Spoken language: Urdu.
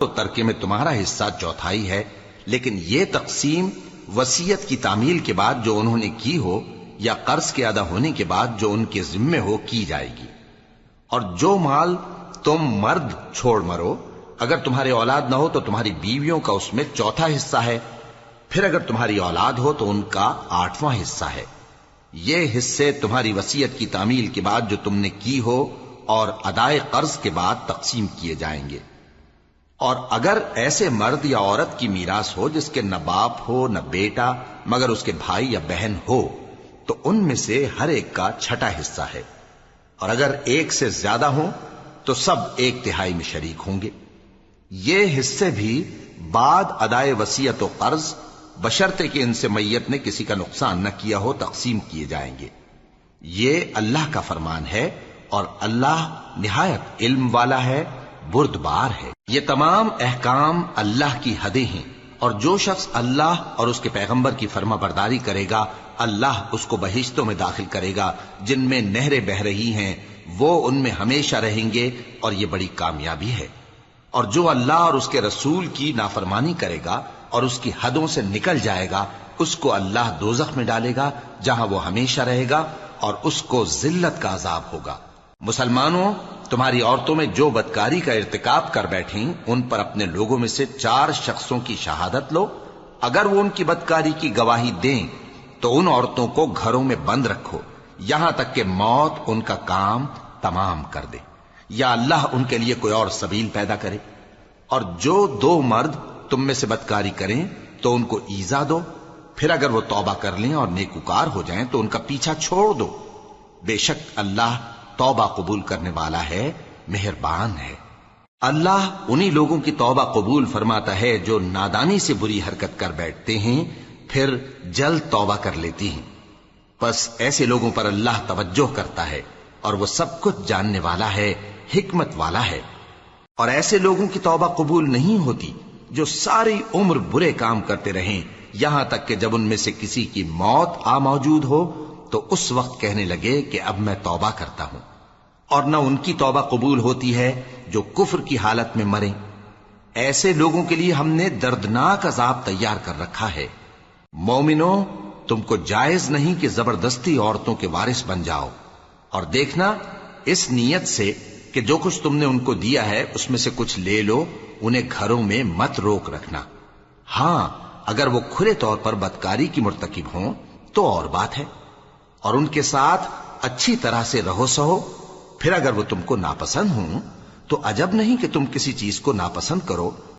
تو ترکے میں تمہارا حصہ چوتھائی ہے، لیکن یہ تقسیم وصیت کی تعمیل کے بعد جو انہوں نے کی ہو یا قرض کے ادا ہونے کے بعد جو ان کے ذمے ہو کی جائے گی۔ اور جو مال تم مرد چھوڑ مرو، اگر تمہارے اولاد نہ ہو تو تمہاری بیویوں کا اس میں چوتھا حصہ ہے، پھر اگر تمہاری اولاد ہو تو ان کا 8واں حصہ ہے۔ یہ حصے تمہاری وصیت کی تعمیل کے بعد جو تم نے کی ہو اور ادائے قرض کے بعد تقسیم کیے جائیں گے۔ اور اگر ایسے مرد یا عورت کی میراث ہو جس کے نہ باپ ہو نہ بیٹا مگر اس کے بھائی یا بہن ہو، تو ان میں سے ہر ایک کا چھٹا حصہ ہے، اور اگر ایک سے زیادہ ہوں تو سب 1/3 میں شریک ہوں گے۔ یہ حصے بھی بعد ادائے وصیت و قرض بشرطے کہ ان سے میت نے کسی کا نقصان نہ کیا ہو تقسیم کیے جائیں گے۔ یہ اللہ کا فرمان ہے، اور اللہ نہایت علم والا ہے، بردبار ہے۔ یہ تمام احکام اللہ کی حدیں ہیں، اور جو شخص اللہ اور اس کے پیغمبر کی فرما برداری کرے گا اللہ اس کو بہشتوں میں داخل کرے گا جن میں نہریں بہ رہی ہیں، وہ ان میں ہمیشہ رہیں گے، اور یہ بڑی کامیابی ہے۔ اور جو اللہ اور اس کے رسول کی نافرمانی کرے گا اور اس کی حدوں سے نکل جائے گا، اس کو اللہ دوزخ میں ڈالے گا جہاں وہ ہمیشہ رہے گا، اور اس کو ذلت کا عذاب ہوگا۔ مسلمانوں، تمہاری عورتوں میں جو بدکاری کا ارتکاب کر بیٹھیں ان پر اپنے لوگوں میں سے 4 شخصوں کی شہادت لو۔ اگر وہ ان کی بدکاری کی گواہی دیں تو ان عورتوں کو گھروں میں بند رکھو یہاں تک کہ موت ان کا کام تمام کر دے، یا اللہ ان کے لیے کوئی اور سبیل پیدا کرے۔ اور جو 2 مرد تم میں سے بدکاری کریں تو ان کو ایذا دو، پھر اگر وہ توبہ کر لیں اور نیکوکار ہو جائیں تو ان کا پیچھا چھوڑ دو۔ بے شک اللہ توبہ قبول کرنے والا ہے، مہربان ہے۔ اللہ انہی لوگوں کی توبہ قبول فرماتا ہے جو نادانی سے بری حرکت کر بیٹھتے ہیں پھر جلد توبہ کر لیتی ہیں، بس ایسے لوگوں پر اللہ توجہ کرتا ہے، اور وہ سب کچھ جاننے والا ہے، حکمت والا ہے۔ اور ایسے لوگوں کی توبہ قبول نہیں ہوتی جو ساری عمر برے کام کرتے رہیں یہاں تک کہ جب ان میں سے کسی کی موت آ موجود ہو تو اس وقت کہنے لگے کہ اب میں توبہ کرتا ہوں۔ اور نہ ان کی توبہ قبول ہوتی ہے جو کفر کی حالت میں مریں۔ ایسے لوگوں کے لیے ہم نے دردناک عذاب تیار کر رکھا ہے۔ مومنوں، تم کو جائز نہیں کہ زبردستی عورتوں کے وارث بن جاؤ، اور دیکھنا اس نیت سے کہ جو کچھ تم نے ان کو دیا ہے اس میں سے کچھ لے لو، انہیں گھروں میں مت روک رکھنا۔ ہاں، اگر وہ کھلے طور پر بدکاری کی مرتکب ہوں تو اور بات ہے، اور ان کے ساتھ اچھی طرح سے رہو سہو۔ پھر اگر وہ تم کو ناپسند ہوں تو عجب نہیں کہ تم کسی چیز کو ناپسند کرو